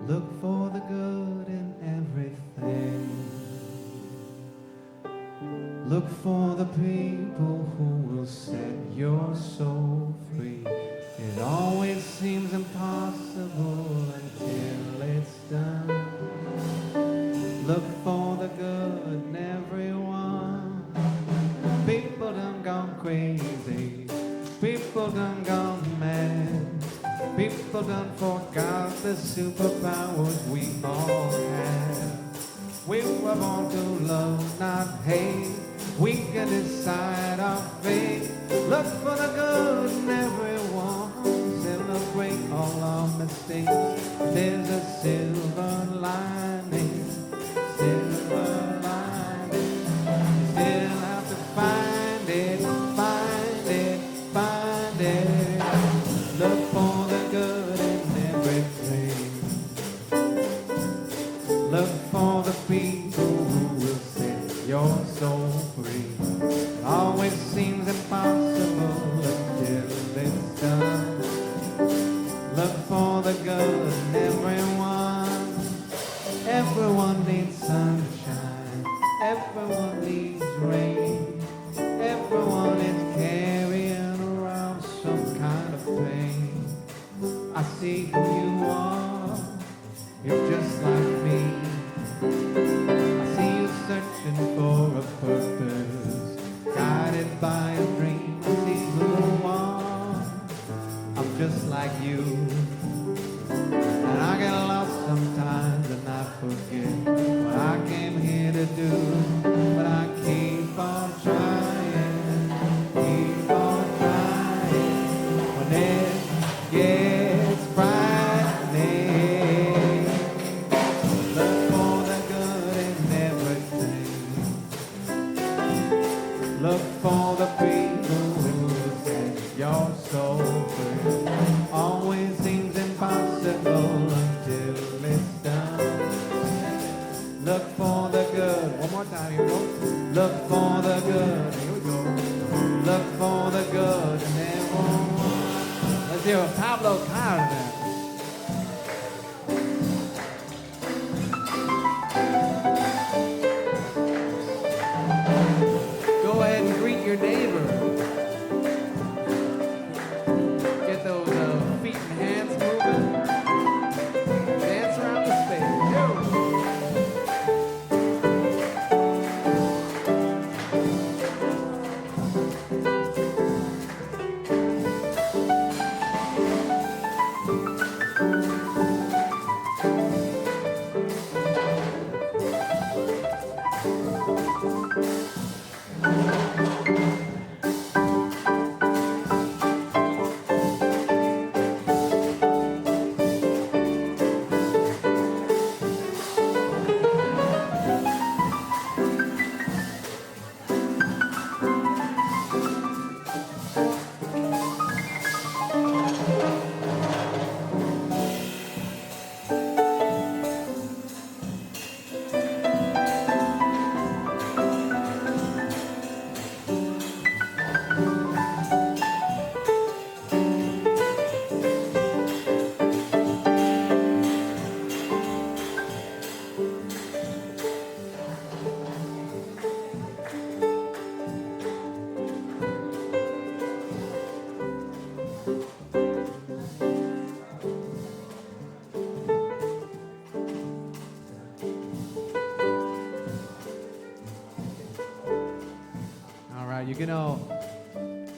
Look for the good in everything. Look for the people who will set your soul free. It always seems impossible until it's done. Look for the good in everyone. People done gone crazy. People done gone mad. People done forgot the superpowers we all have. We were born to love, not hate. We can decide our fate. Look for the good in everyone. Celebrate all our mistakes. There's a silver lining. Silver lining. Still have to find it, find it, find it. Look for the good in everything. Look for the people who will set your soul free. It always seems impossible until it's done. Look for the good in everyone. Everyone needs sunshine. Everyone needs rain. Everyone is carrying around some kind of pain. I see who you are. You're just like me. I see you searching for a purpose, guided by a dream. I see who you are. I'm just like you. And I get lost sometimes and I forget what I came here to do. But I keep on trying, keep on trying. When it gets frightening, look for the good in everything. Look for the people who set your soul free. Always seems impossible until it's done. Look for the good. One more time, here we go. Look for the good. Here we go. Look for the good in everyone. Let's hear a Pablo Card now. Go ahead and greet your neighbor. Get those feet and hands moving. Dance around the space. Yo. You're gonna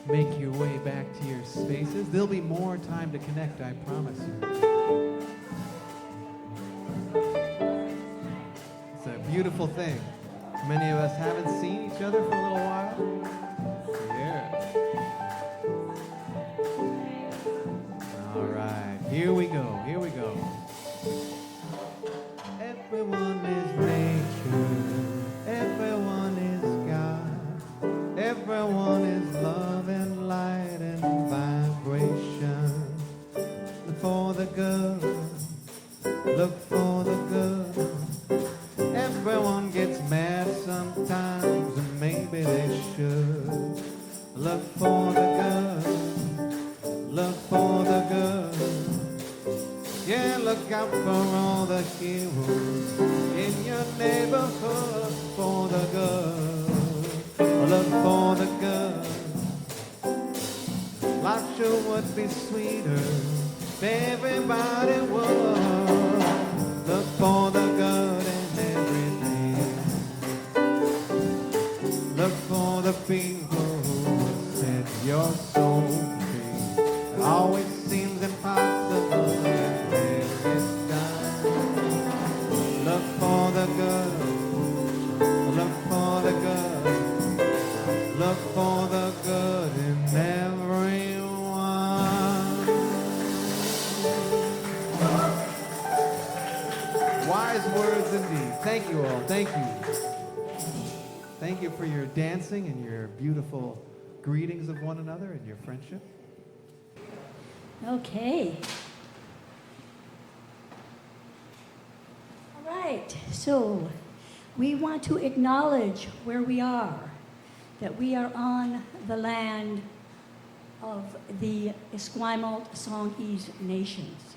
make your way back to your spaces. There'll be more time to connect, I promise you. It's a beautiful thing. Many of us haven't seen each other for a little while. Yeah. All right, here we go, here we go. Everyone is nature, everyone is God. Everyone is love and light and vibration. Look for the good. Look for the good. Everyone gets mad sometimes, and maybe they should. Look for the good. Look for the good. Yeah, look out for all the heroes in your neighborhood for the good. Look for the good. Life sure would be sweeter if everybody would look for the good in everything. Look for the people who set your soul free. It always seems impossible until it's done. Look for the good. Look for the good. Look for the good in everyone. Wise words indeed. Thank you all. Thank you. Thank you for your dancing and your beautiful greetings of one another and your friendship. Okay. All right. So we want to acknowledge where we are, that we are on the land of the Esquimalt Songhees Nations.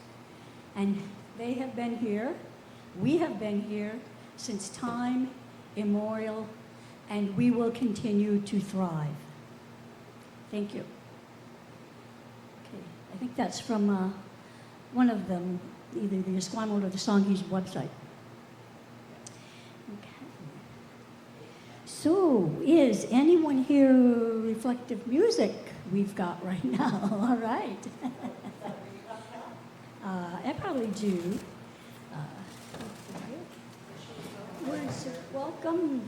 And they have been here, we have been here since time immemorial, and we will continue to thrive. Thank you. Okay, I think that's from one of them, either the Esquimalt or the Songhees website. Okay. So, is anyone here reflective music we've got right now? All right. I probably do. Words of welcome.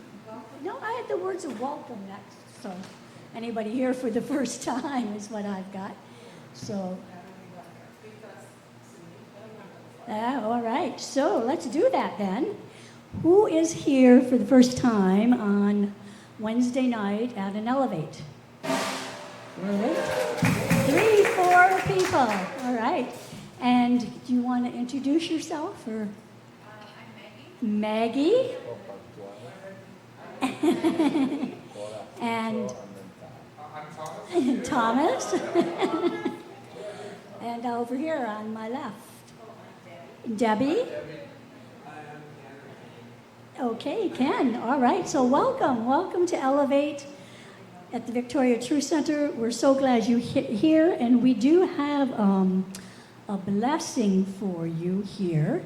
No, I had the words of welcome next. So, anybody here for the first time is what I've got. So, all right. So, let's do that then. Who is here for the first time on Wednesday night at an Elevate? Really? 3, 4 people. All right. And do you want to introduce yourself? Or? I'm Maggie. Maggie? And I'm Thomas. And over here on my left, Debbie. Okay, Ken. All right. So welcome to Elevate at the Victoria Truth Center. We're so glad you're here, and we do have a blessing for you here.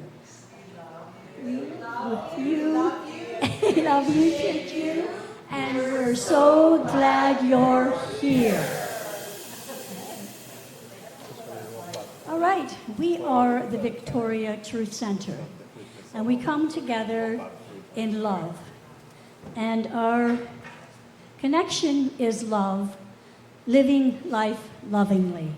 We love you. Love you, thank you. And we're so glad you're here. All right, we are the Victoria Truth Center, and we come together in love. And our connection is love, living life lovingly.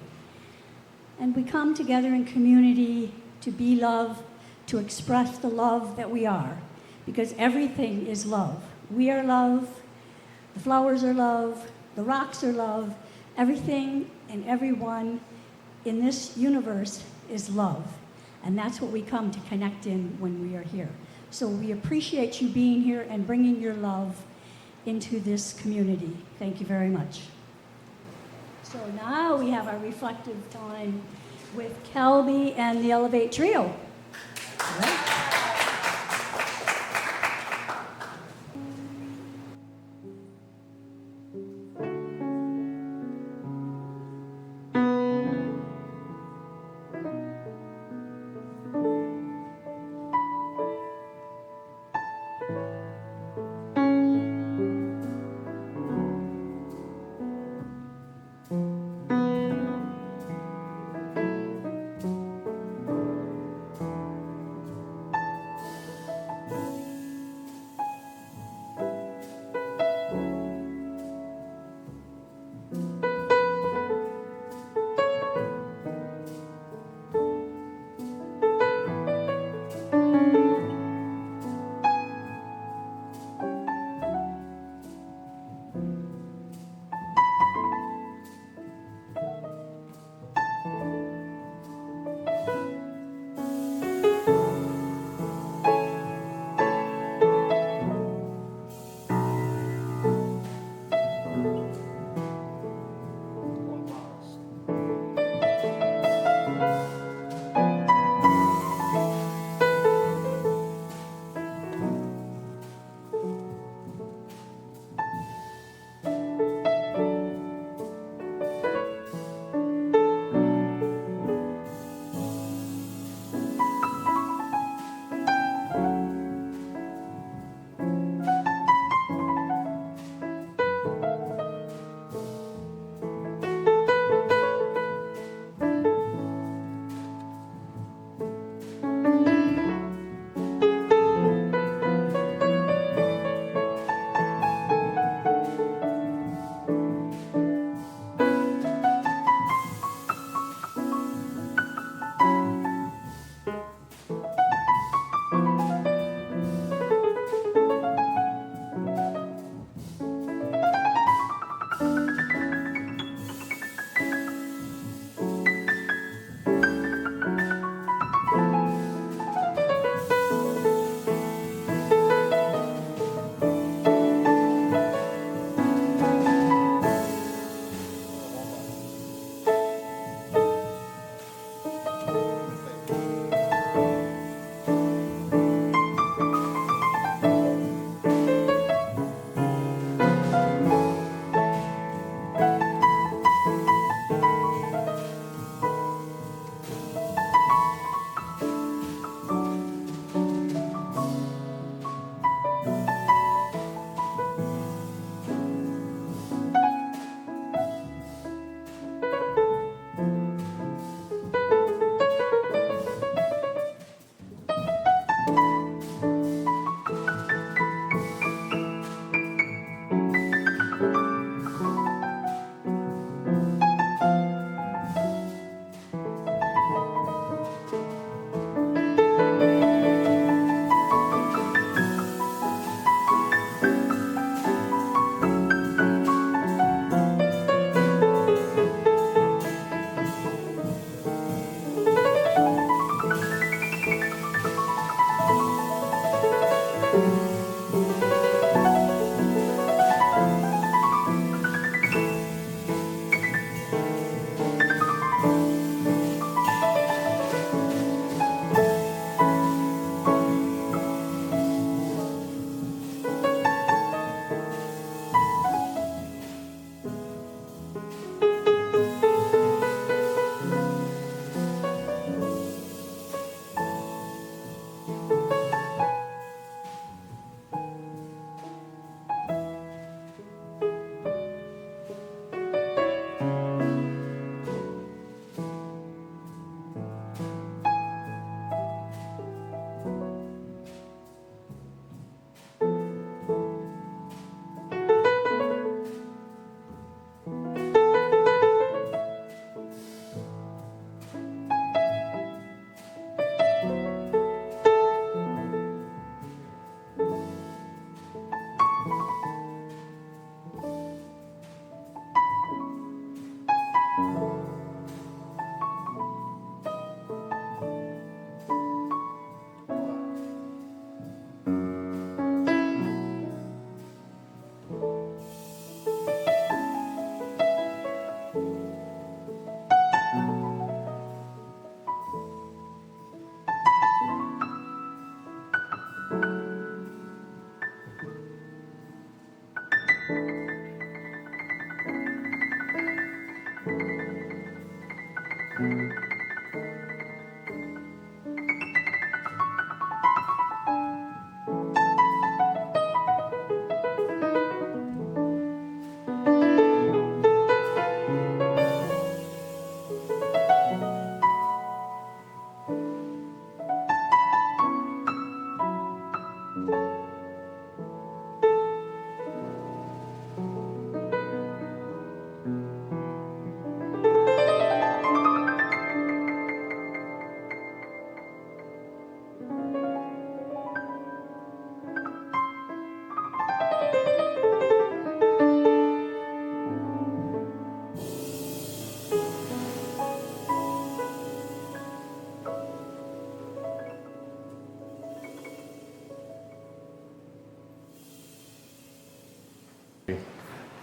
And we come together in community to be love, to express the love that we are, because everything is love. We are love, the flowers are love, the rocks are love, everything and everyone in this universe is love. And that's what we come to connect in when we are here. So we appreciate you being here and bringing your love into this community. Thank you very much. So now we have our reflective time with Kelby and the Elevate Trio. All right.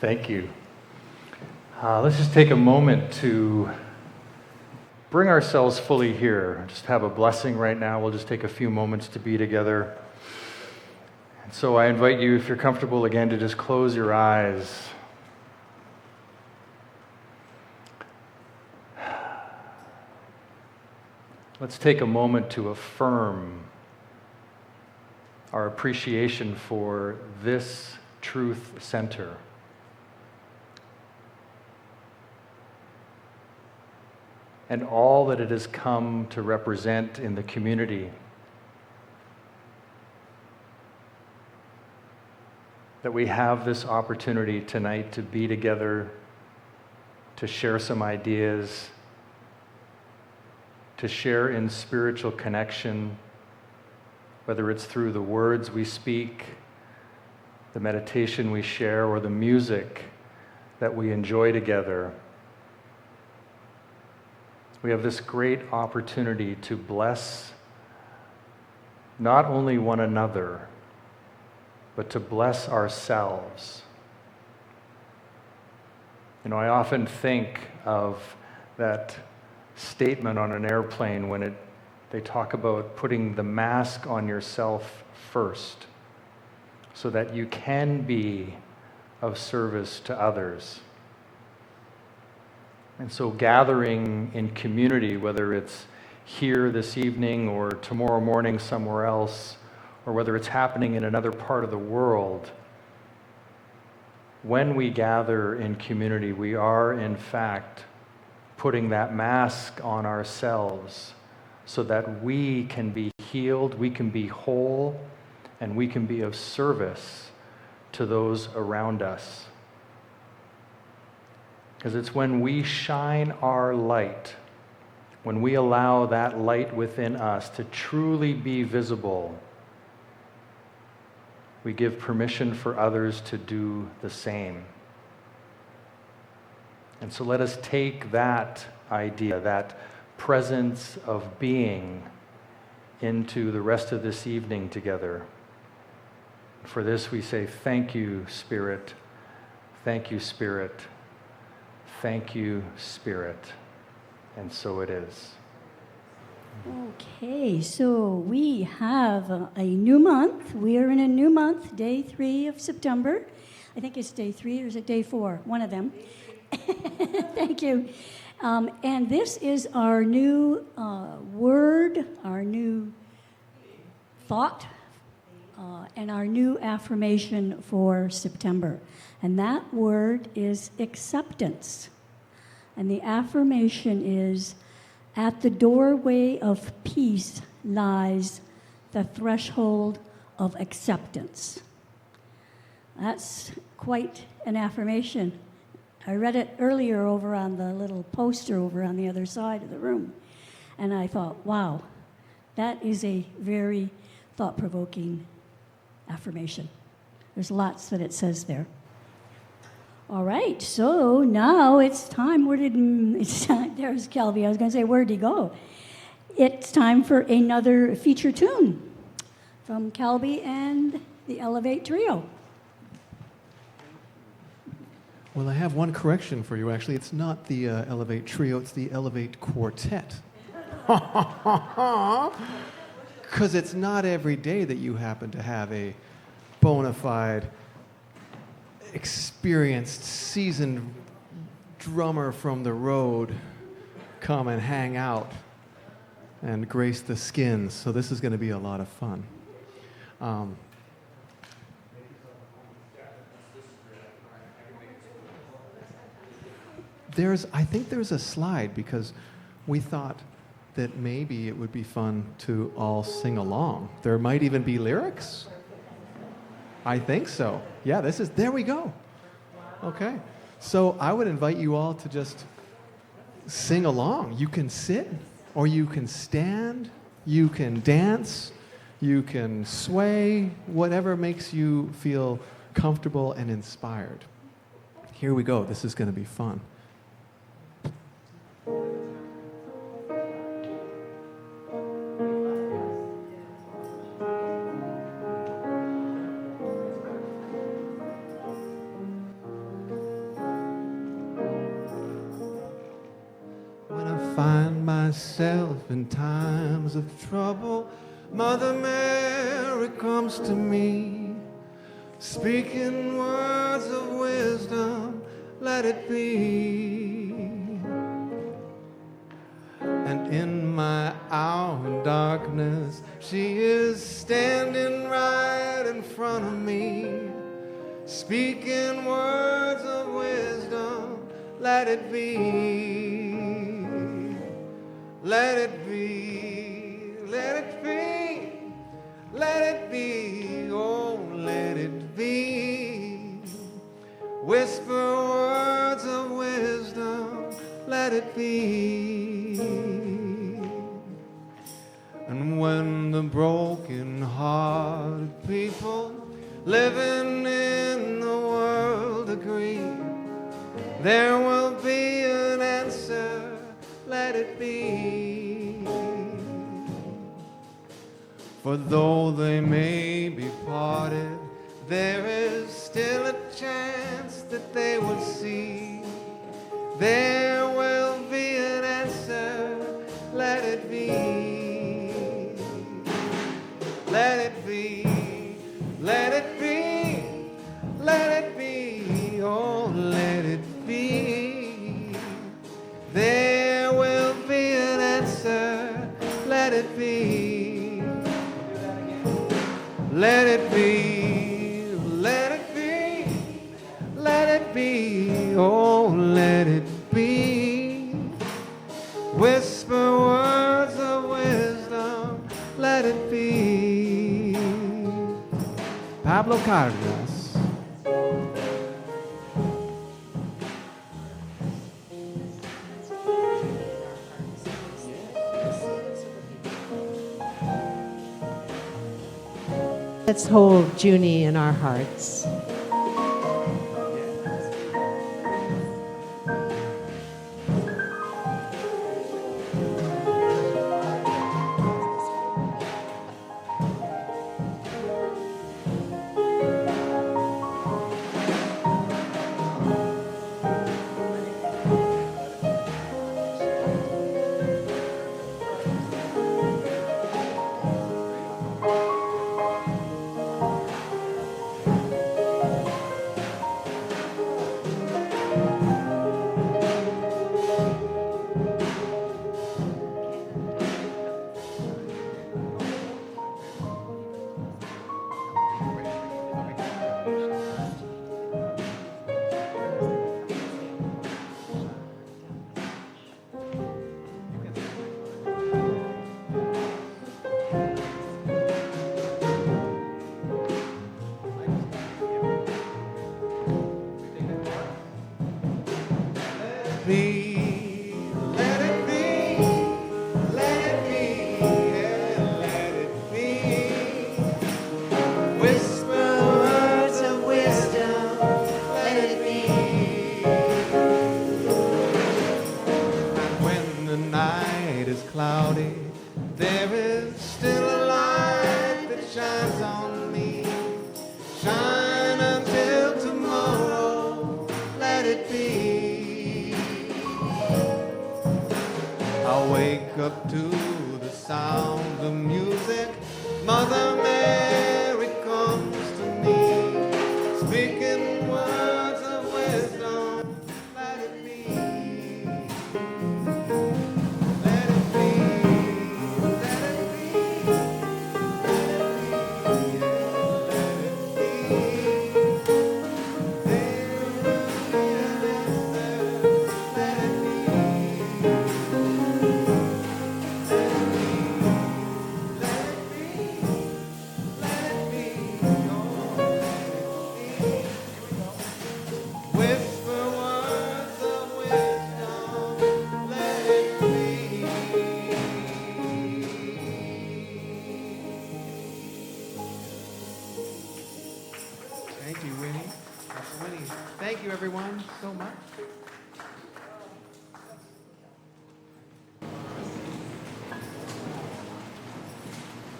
Thank you. Let's just take a moment to bring ourselves fully here. Just have a blessing right now. We'll just take a few moments to be together. And so I invite you, if you're comfortable again, to just close your eyes. Let's take a moment to affirm our appreciation for this truth center. And all that it has come to represent in the community. That we have this opportunity tonight to be together, to share some ideas, to share in spiritual connection, whether it's through the words we speak, the meditation we share, or the music that we enjoy together. We have this great opportunity to bless not only one another, but to bless ourselves. You know, I often think of that statement on an airplane when they talk about putting the mask on yourself first so that you can be of service to others. And so gathering in community, whether it's here this evening or tomorrow morning somewhere else, or whether it's happening in another part of the world, when we gather in community, we are in fact putting that mask on ourselves so that we can be healed, we can be whole, and we can be of service to those around us. Because it's when we shine our light, when we allow that light within us to truly be visible, we give permission for others to do the same. And so let us take that idea, that presence of being, into the rest of this evening together. For this we say, thank you, Spirit. Thank you, Spirit. Thank you, Spirit. And so it is. Okay, so we have a new month. We are in a new month, day 3 of September. I think it's day 3 or is it day 4? One of them. Thank you. And this is our new word, our new thought, and our new affirmation for September. And that word is acceptance. And the affirmation is, at the doorway of peace lies the threshold of acceptance. That's quite an affirmation. I read it earlier over on the little poster over on the other side of the room. And I thought, wow, that is a very thought-provoking affirmation. There's lots that it says there. All right, so now it's time. There's Kelby. I was going to say, where'd he go? It's time for another feature tune from Kelby and the Elevate Trio. Well, I have one correction for you, actually. It's not the Elevate Trio, it's the Elevate Quartet. Because it's not every day that you happen to have a bona fide, experienced, seasoned drummer from the road come and hang out and grace the skins. So this is going to be a lot of fun. I think there's a slide because we thought that maybe it would be fun to all sing along. There might even be lyrics. I think so. Yeah, there we go. Okay. So I would invite you all to just sing along. You can sit or you can stand, you can dance, you can sway, whatever makes you feel comfortable and inspired. Here we go. This is going to be fun. myself in times of trouble, Mother Mary comes to me, speaking words of wisdom, let it be. And in my hour of darkness, she is standing right in front of me, speaking words of wisdom, let it be. Let it be, let it be, let it be, oh, let it be. Whisper words of wisdom, let it be. And when the broken-hearted people living in the world agree, there will be an answer, let it be. For though they may be parted, there is still a chance that they will see. There will be an answer, let it be. Let it be, let it be, let it be, oh, let it be. There will be an answer, let it be. Let it be, let it be, let it be, oh, let it be. Whisper words of wisdom, let it be. Pablo Cardenas. Let's hold Junie in our hearts. Be, let it be, let it be, yeah, let it be. Whisper words of wisdom, let it be. And when the night is cloudy, there is still a light that shines on me. Shine until tomorrow, let it be. I wake up to the sound of music. Mother Mary comes to me, speaking words of wisdom. Let it be. Let it be. Let it be. Let it be. Yeah, let it be. There will be an answer. Let it be. Thank you, Winnie. That's Winnie. Thank you, everyone, so much.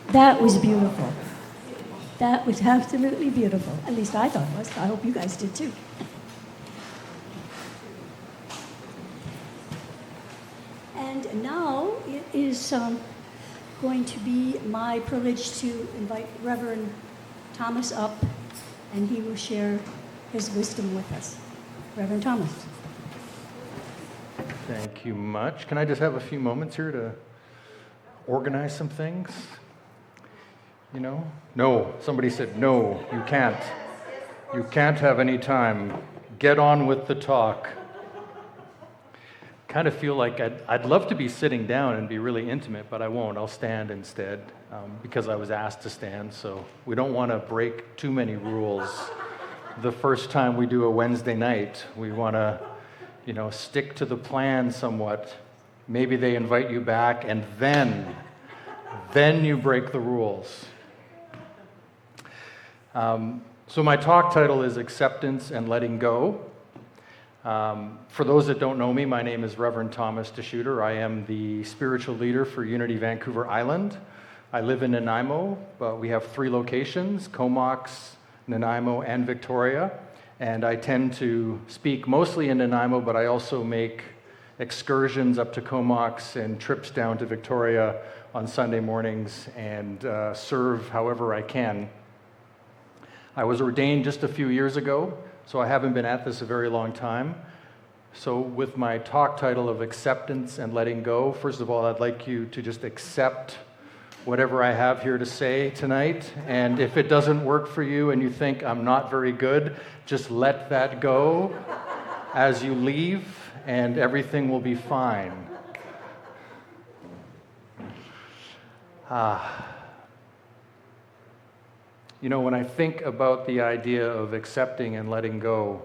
That was beautiful. That was absolutely beautiful. At least I thought it was. I hope you guys did too. And now is going to be my privilege to invite Reverend Thomas up, and he will share his wisdom with us. Reverend Thomas. Thank you much. Can I just have a few moments here to organize some things? You know? No. Somebody said, no, you can't. You can't have any time. Get on with the talk. Kind of feel like I'd love to be sitting down and be really intimate, but I won't. I'll stand instead because I was asked to stand. So we don't want to break too many rules. The first time we do a Wednesday night, we want to, stick to the plan somewhat. Maybe they invite you back, and then you break the rules. So my talk title is Acceptance and Letting Go. For those that don't know me, my name is Reverend Thomas DeShooter. I am the spiritual leader for Unity Vancouver Island. I live in Nanaimo, but we have 3 locations, Comox, Nanaimo, and Victoria. And I tend to speak mostly in Nanaimo, but I also make excursions up to Comox and trips down to Victoria on Sunday mornings and serve however I can. I was ordained just a few years ago, so I haven't been at this a very long time. So with my talk title of Acceptance and Letting Go, first of all, I'd like you to just accept whatever I have here to say tonight. And if it doesn't work for you and you think I'm not very good, just let that go as you leave, and everything will be fine. When I think about the idea of accepting and letting go,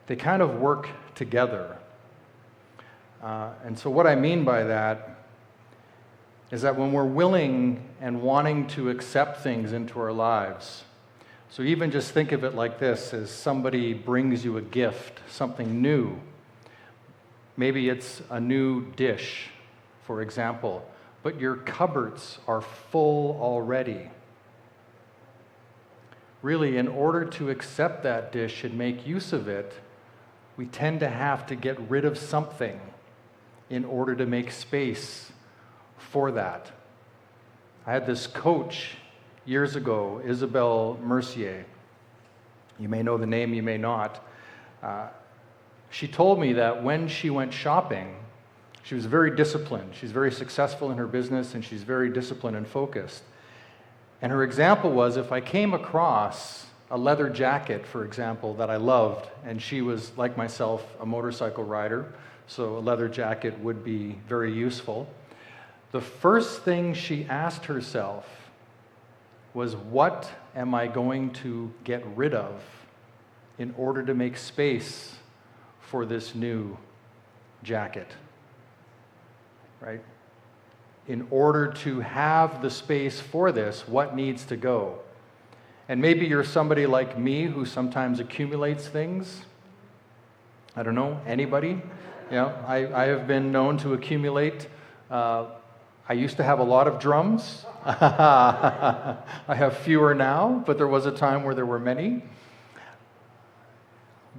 they kind of work together. And so what I mean by that is that when we're willing and wanting to accept things into our lives, so even just think of it like this, as somebody brings you a gift, something new. Maybe it's a new dish, for example, but your cupboards are full already. Really, in order to accept that dish and make use of it, we tend to have to get rid of something in order to make space for that. I had this coach years ago, Isabelle Mercier. You may know the name, you may not. She told me that when she went shopping, she was very disciplined. She's very successful in her business, and she's very disciplined and focused. And her example was, if I came across a leather jacket, for example, that I loved, and she was, like myself, a motorcycle rider, so a leather jacket would be very useful. The first thing she asked herself was, what am I going to get rid of in order to make space for this new jacket? Right? In order to have the space for this, what needs to go? And maybe you're somebody like me who sometimes accumulates things. I don't know, anybody? I have been known to accumulate. I used to have a lot of drums. I have fewer now, but there was a time where there were many.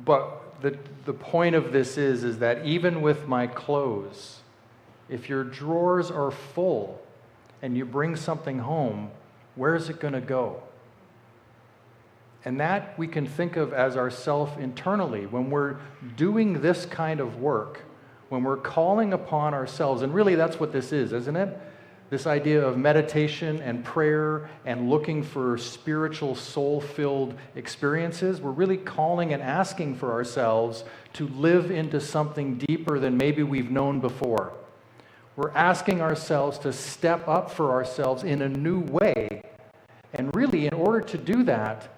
But the point of this is that even with my clothes, if your drawers are full and you bring something home, where is it going to go? And that we can think of as ourself internally. When we're doing this kind of work, when we're calling upon ourselves, and really that's what this is, isn't it? This idea of meditation and prayer and looking for spiritual, soul-filled experiences, we're really calling and asking for ourselves to live into something deeper than maybe we've known before. We're asking ourselves to step up for ourselves in a new way. And really, in order to do that,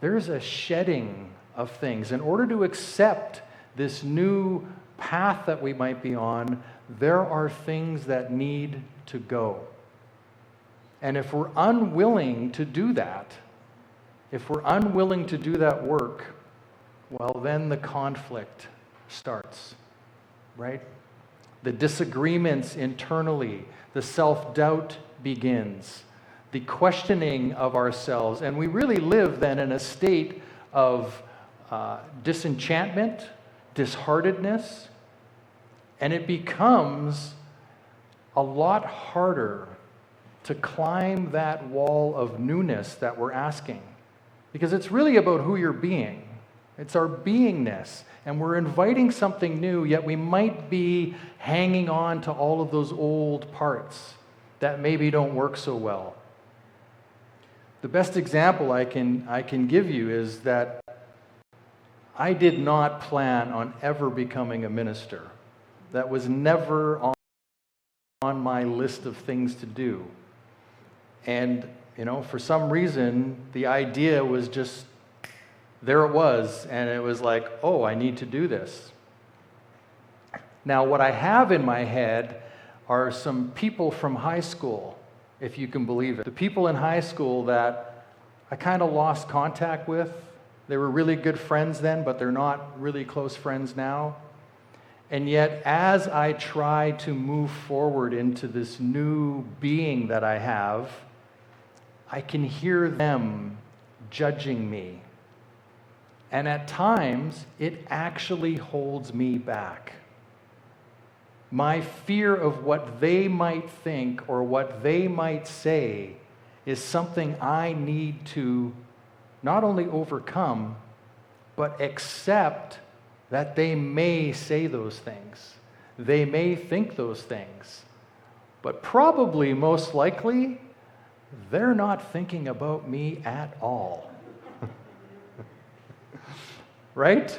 there's a shedding of things. In order to accept this new path that we might be on, there are things that need to go. And if we're unwilling to do that, if we're unwilling to do that work, well, then the conflict starts, right? The disagreements internally, the self-doubt begins, the questioning of ourselves, and we really live then in a state of disenchantment, disheartedness, And it becomes a lot harder to climb that wall of newness that we're asking. Because it's really about who you're being. It's our beingness. And we're inviting something new, yet we might be hanging on to all of those old parts that maybe don't work so well. The best example I can give you is that I did not plan on ever becoming a minister. That was never on my list of things to do. And, for some reason, the idea was just, there it was, and it was like, oh, I need to do this. Now, what I have in my head are some people from high school, if you can believe it. The people in high school that I kind of lost contact with. They were really good friends then, but they're not really close friends now. And yet, as I try to move forward into this new being that I have, I can hear them judging me. And at times, it actually holds me back. My fear of what they might think or what they might say is something I need to not only overcome, but accept that they may say those things. They may think those things. But probably, most likely, they're not thinking about me at all. Right?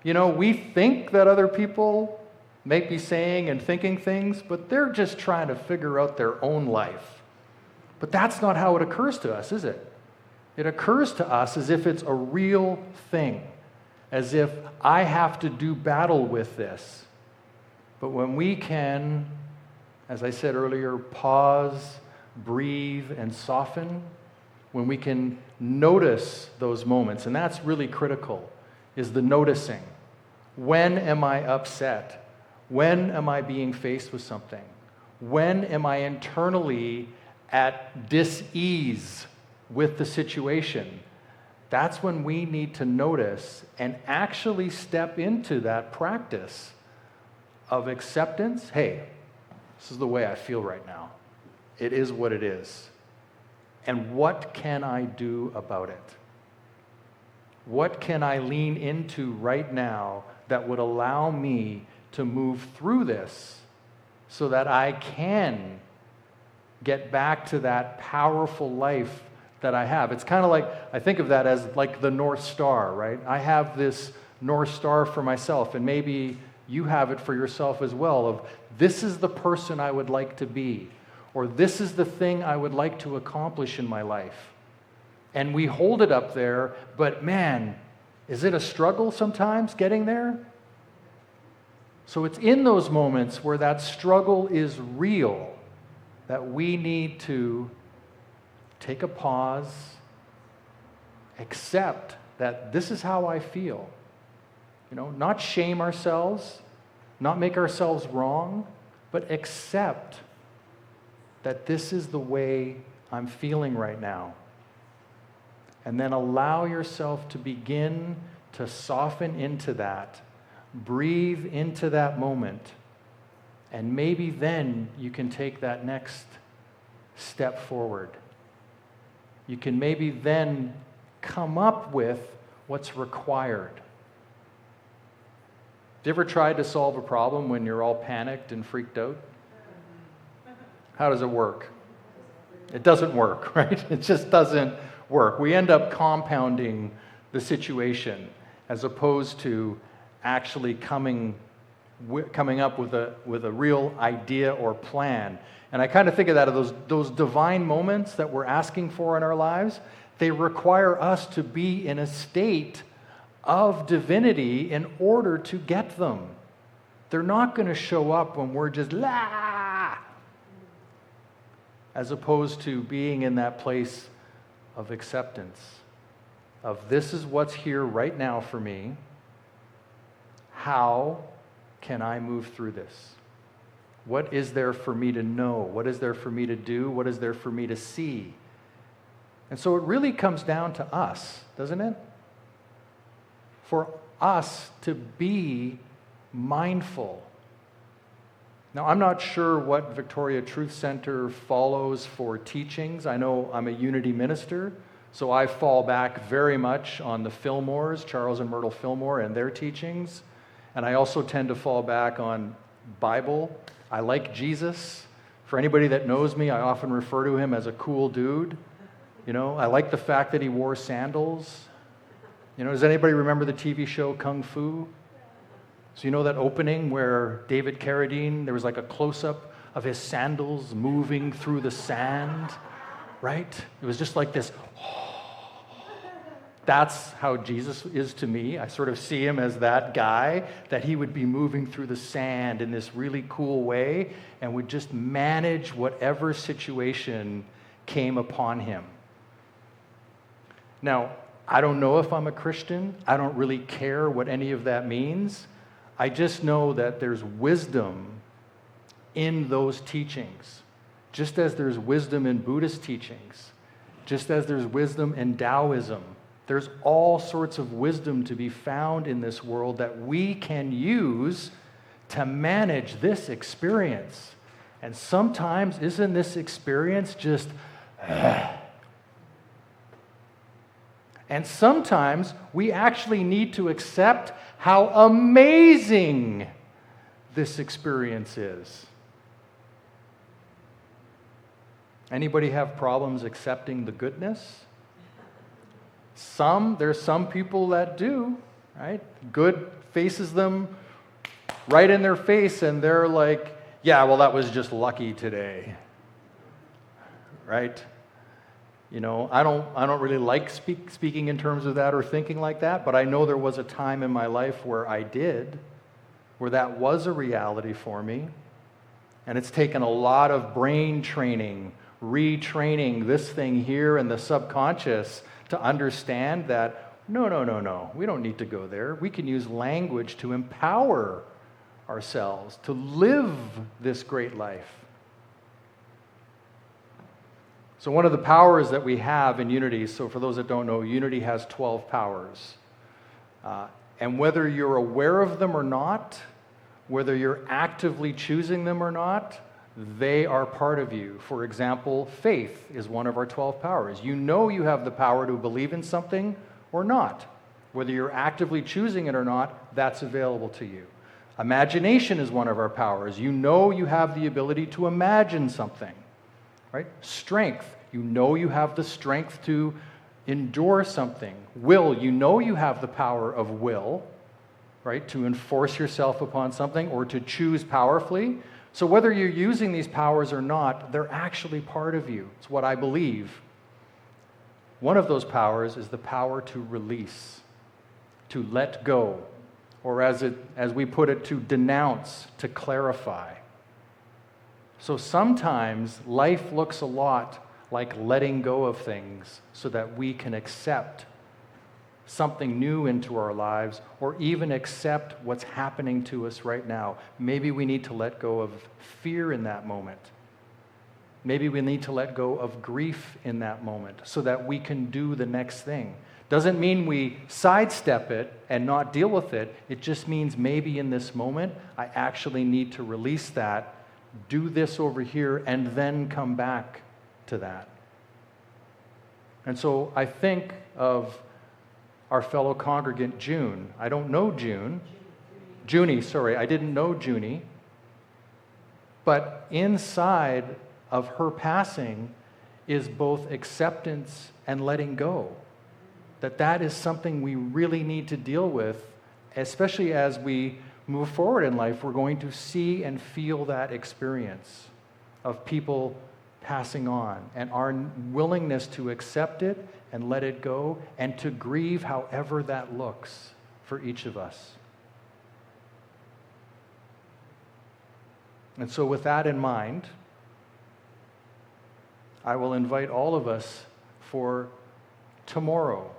We think that other people may be saying and thinking things, but they're just trying to figure out their own life. But that's not how it occurs to us, is it? It occurs to us as if it's a real thing, as if I have to do battle with this. But when we can, as I said earlier, pause, breathe, and soften, when we can notice those moments, and that's really critical, is the noticing. When am I upset? When am I being faced with something? When am I internally at dis-ease with the situation? That's when we need to notice and actually step into that practice of acceptance. Hey, this is the way I feel right now. It is what it is. And what can I do about it? What can I lean into right now that would allow me to move through this so that I can get back to that powerful life that I have? It's kind of like, I think of that as like the North Star, right? I have this North Star for myself, and maybe you have it for yourself as well, of this is the person I would like to be, or this is the thing I would like to accomplish in my life. And we hold it up there, but man, is it a struggle sometimes getting there? So it's in those moments where that struggle is real that we need to take a pause, accept that this is how I feel. Not shame ourselves, not make ourselves wrong, but accept that this is the way I'm feeling right now. And then allow yourself to begin to soften into that, breathe into that moment, and maybe then you can take that next step forward. You can maybe then come up with what's required. Have you ever tried to solve a problem when you're all panicked and freaked out? How does it work? It doesn't work, right? It just doesn't work. We end up compounding the situation as opposed to actually coming up with a real idea or plan. And I kind of think of that of those divine moments that we're asking for in our lives. They require us to be in a state of divinity in order to get them. They're not going to show up when we're just as opposed to being in that place of acceptance, of this is what's here right now for me. How can I move through this? What is there for me to know? What is there for me to do? What is there for me to see? And so it really comes down to us, doesn't it? For us to be mindful Now, I'm not sure what Victoria Truth Center follows for teachings. I know I'm a Unity minister, so I fall back very much on the Fillmores, Charles and Myrtle Fillmore, and their teachings. And I also tend to fall back on Bible. I like Jesus. For anybody that knows me, I often refer to him as a cool dude. You know, I like the fact that he wore sandals. You know, does anybody remember the TV show Kung Fu? So you know that opening where David Carradine, there was like a close-up of his sandals moving through the sand, right? It was just like this. That's how Jesus is to me. I sort of see him as that guy, that he would be moving through the sand in this really cool way and would just manage whatever situation came upon him. Now, I don't know if I'm a Christian. I don't really care what any of that means. I just know that there's wisdom in those teachings, just as there's wisdom in Buddhist teachings, just as there's wisdom in Taoism. There's all sorts of wisdom to be found in this world that we can use to manage this experience. And sometimes, isn't this experience just... And sometimes we actually need to accept how amazing this experience is. Anybody have problems accepting the goodness? There's some people that do, right? Good faces them right in their face and they're like, yeah, well, that was just lucky today, right? You know, I don't really like speaking in terms of that or thinking like that, but I know there was a time in my life where I did, where that was a reality for me. And it's taken a lot of brain training, retraining this thing here in the subconscious to understand that, no, we don't need to go there. We can use language to empower ourselves to live this great life. So one of the powers that we have in Unity, so for those that don't know, Unity has 12 powers. And whether you're aware of them or not, whether you're actively choosing them or not, they are part of you. For example, faith is one of our 12 powers. You know you have the power to believe in something or not. Whether you're actively choosing it or not, that's available to you. Imagination is one of our powers. You know you have the ability to imagine something. Right? Strength. You know you have the strength to endure something. Will. You know you have the power of will, right? To enforce yourself upon something or to choose powerfully. So whether you're using these powers or not, they're actually part of you. It's what I believe. One of those powers is the power to release, to let go, or as we put it, to denounce, to clarify. So sometimes life looks a lot like letting go of things so that we can accept something new into our lives or even accept what's happening to us right now. Maybe we need to let go of fear in that moment. Maybe we need to let go of grief in that moment so that we can do the next thing. Doesn't mean we sidestep it and not deal with it. It just means maybe in this moment I actually need to release that, do this over here, and then come back to that. And so I think of our fellow congregant June. I don't know June. Junie, sorry, I didn't know Junie. But inside of her passing is both acceptance and letting go. That is something we really need to deal with, especially as we move forward in life. We're going to see and feel that experience of people passing on and our willingness to accept it and let it go and to grieve however that looks for each of us. And so with that in mind, I will invite all of us for tomorrow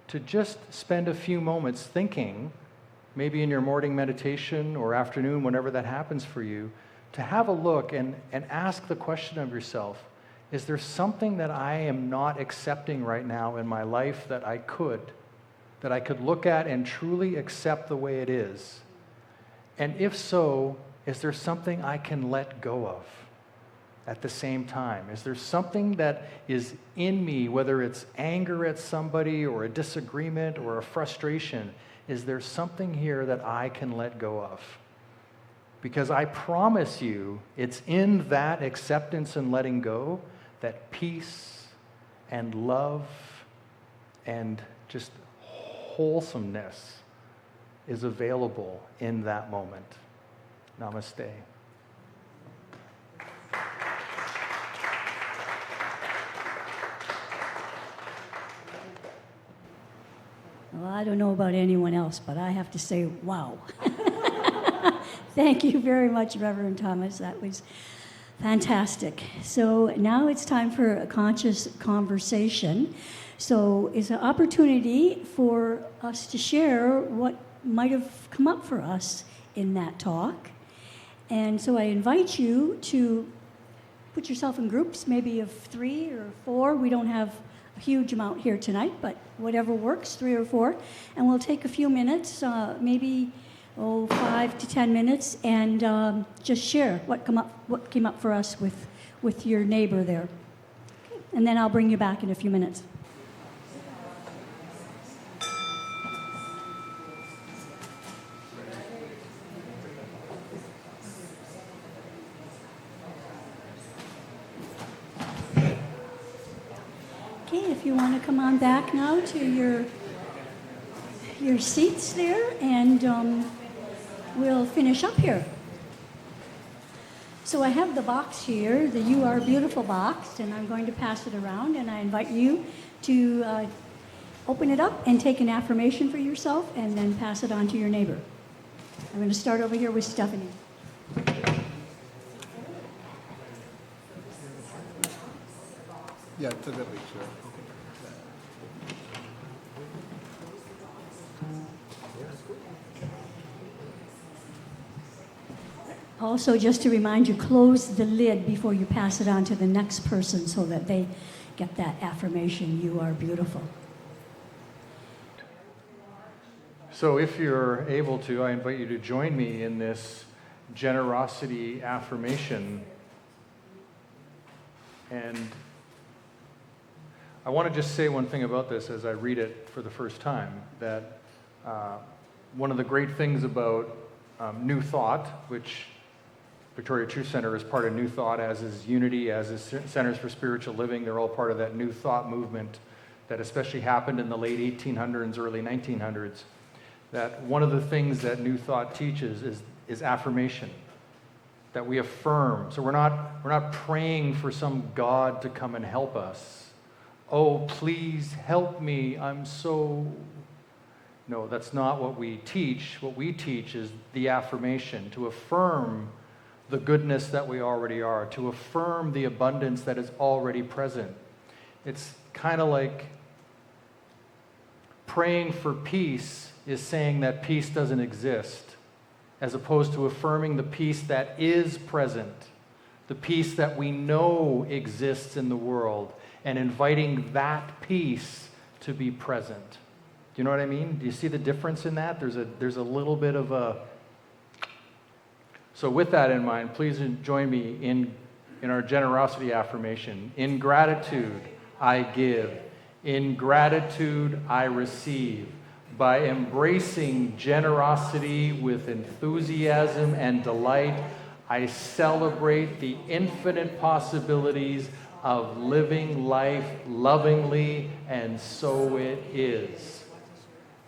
to just spend a few moments thinking, maybe in your morning meditation or afternoon, whenever that happens for you, to have a look and ask the question of yourself, is there something that I am not accepting right now in my life that I could look at and truly accept the way it is? And if so, is there something I can let go of at the same time? Is there something that is in me, whether it's anger at somebody or a disagreement or a frustration? Is there something here that I can let go of? Because I promise you, it's in that acceptance and letting go that peace and love and just wholesomeness is available in that moment. Namaste. Well, I don't know about anyone else, but I have to say, wow. Thank you very much, Reverend Thomas. That was fantastic. So now it's time for a conscious conversation. So it's an opportunity for us to share what might have come up for us in that talk. And so I invite you to put yourself in groups, maybe of 3 or 4. We don't have a huge amount here tonight, but whatever works, 3 or 4. And we'll take a few minutes, maybe 5 to 10 minutes, and just share what came up for us with your neighbor there. Okay. And then I'll bring you back in a few minutes. Okay, if you want to come on back now to your seats there, and we'll finish up here. So I have the box here, the You Are Beautiful box, and I'm going to pass it around, and I invite you to open it up and take an affirmation for yourself and then pass it on to your neighbor. I'm going to start over here with Stephanie. Yeah, to the picture. Also, just to remind you, close the lid before you pass it on to the next person so that they get that affirmation, you are beautiful. So if you're able to, I invite you to join me in this generosity affirmation. And I want to just say one thing about this as I read it for the first time, that one of the great things about New Thought, which Victoria Truth Center is part of New Thought, as is Unity, as is Centers for Spiritual Living. They're all part of that New Thought movement that especially happened in the late 1800s, early 1900s. That one of the things that New Thought teaches is affirmation, that we affirm. So we're not praying for some God to come and help us. Oh, please help me, I'm so... No, that's not what we teach. What we teach is the affirmation, to affirm the goodness that we already are, to affirm the abundance that is already present. It's kind of like praying for peace is saying that peace doesn't exist, as opposed to affirming the peace that is present, the peace that we know exists in the world, and inviting that peace to be present. Do you know what I mean? Do you see the difference in that? There's a little bit of a... So with that in mind, please join me in our generosity affirmation. In gratitude, I give. In gratitude, I receive. By embracing generosity with enthusiasm and delight, I celebrate the infinite possibilities of living life lovingly, and so it is.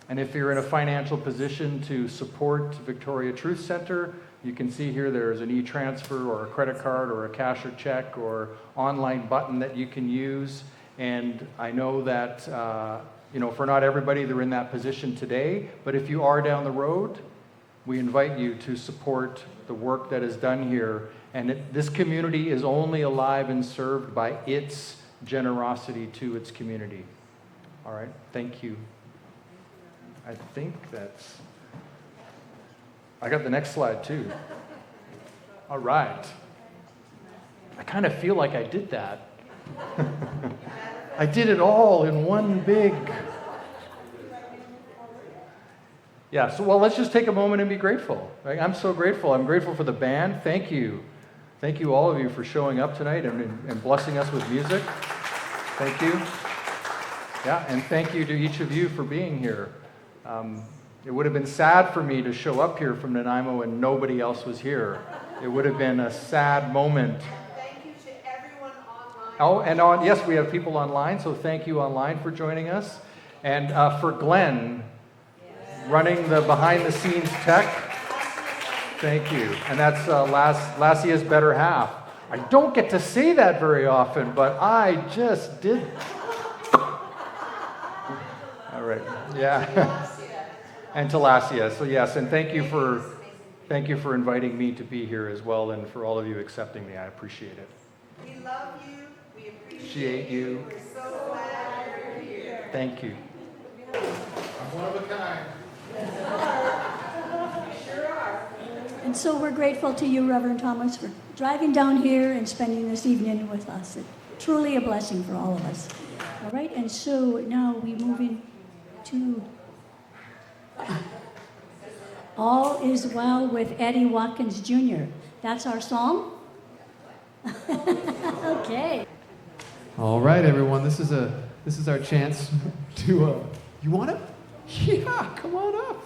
And if you're in a financial position to support Victoria Truth Center, you can see here there's an e-transfer or a credit card or a cash or check or online button that you can use. And I know that, for not everybody, they're in that position today. But if you are down the road, we invite you to support the work that is done here. And this community is only alive and served by its generosity to its community. All right, thank you. I think that's... I got the next slide too. All right. I kind of feel like I did that. I did it all in one big... Yeah, so well, let's just take a moment and be grateful. Right? I'm so grateful. I'm grateful for the band. Thank you. Thank you, all of you, for showing up tonight and blessing us with music. Thank you. Yeah, and thank you to each of you for being here. It would have been sad for me to show up here from Nanaimo and nobody else was here. It would have been a sad moment. Thank you to everyone online. Oh, and yes, we have people online, so thank you online for joining us. And for Glenn, running the behind-the-scenes tech, thank you. And that's Lassia's better half. I don't get to say that very often, but I just did. All right, yeah. And to Lassia, so yes, and thank you for inviting me to be here as well, and for all of you accepting me. I appreciate it. We love you. We Appreciate you. We're so glad you're here. Thank you. I'm one of a kind. And so we're grateful to you, Reverend Thomas, for driving down here and spending this evening with us. It's truly a blessing for all of us. All right, and so now we move into All Is Well with Eddie Watkins Jr. That's our song? Okay. All right, everyone. This is our chance to. You want it? Yeah, come on up.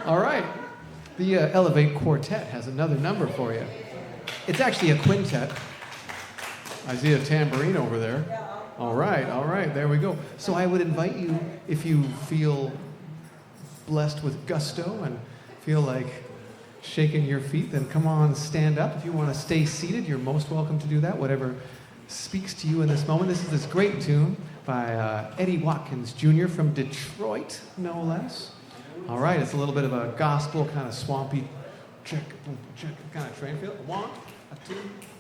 All right. The Elevate Quartet has another number for you. It's actually a quintet. I see a tambourine over there. All right. There we go. So I would invite you, if you feel blessed with gusto and feel like shaking your feet, then come on, stand up. If you want to stay seated, you're most welcome to do that, whatever speaks to you in this moment. This is this great tune by Eddie Watkins Jr. from Detroit, no less. All right, it's a little bit of a gospel, kind of swampy, check, kind of train feel. A 1, a 2,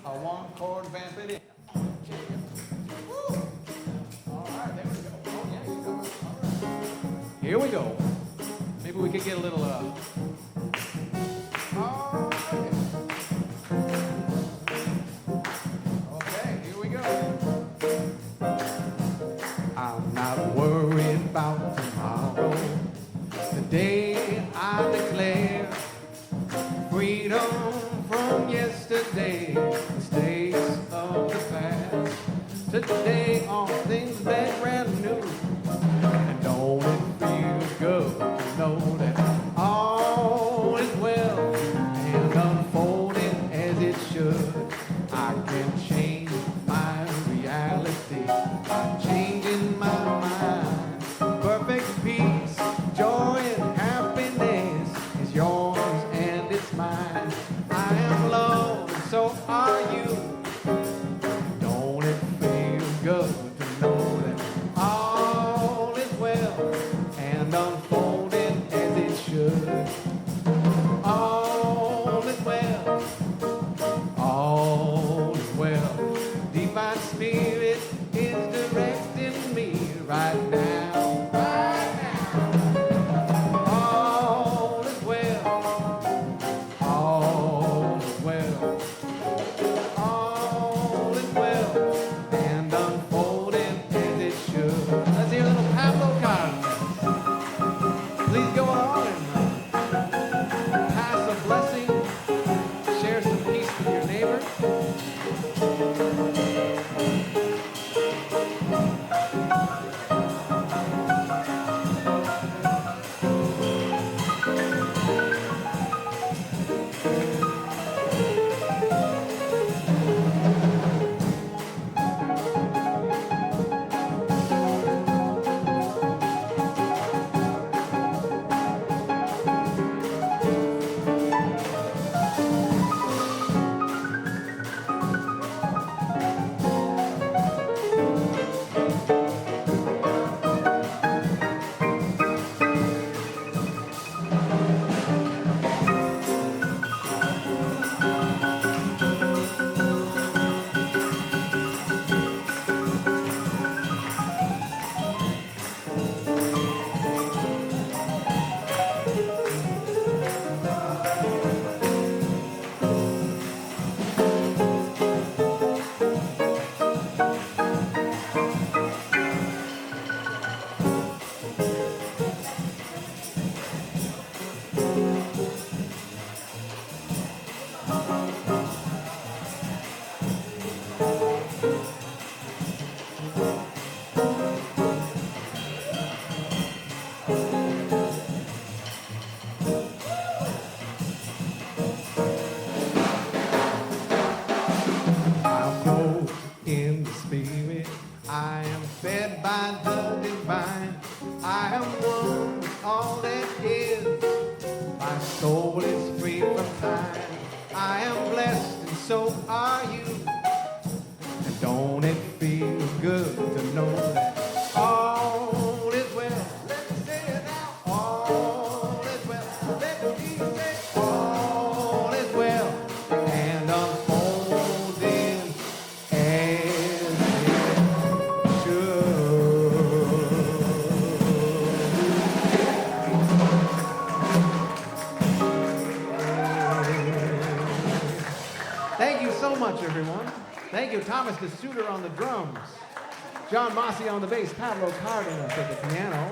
a 1 chord, vamp it in. Woo. All right, there we go. Oh, yeah, you go. All right. Here we go. Maybe we could get a little, all right. Okay, here we go. I'm not worried about tomorrow. Today I declare freedom from yesterday, mistakes of the past. Today all things that brand new. And don't it feel good to know that all is well and unfolding as it should. I can change my reality by changing my mind. Perfect peace, joy and happiness is yours and it's mine. I am loved, so are you. Don't it feel good to know that all is well and unfolding as it should? All is well, all is well. Divine Spirit is directing me right now, right now. All is well, all is well, all is well, and unfolding as it should. Let's hear a little Pablo Carmen. Please go on and pass a blessing, share some peace with your neighbor. are you? And don't it feel good to know that all is well? Let me say it now. All is well. Let me say all is well. And unfolding as it should. Thank you so much, everyone. Thank you, Thomas DeSuter on the drums, John Mossy on the bass, Pablo Cardenas at the piano,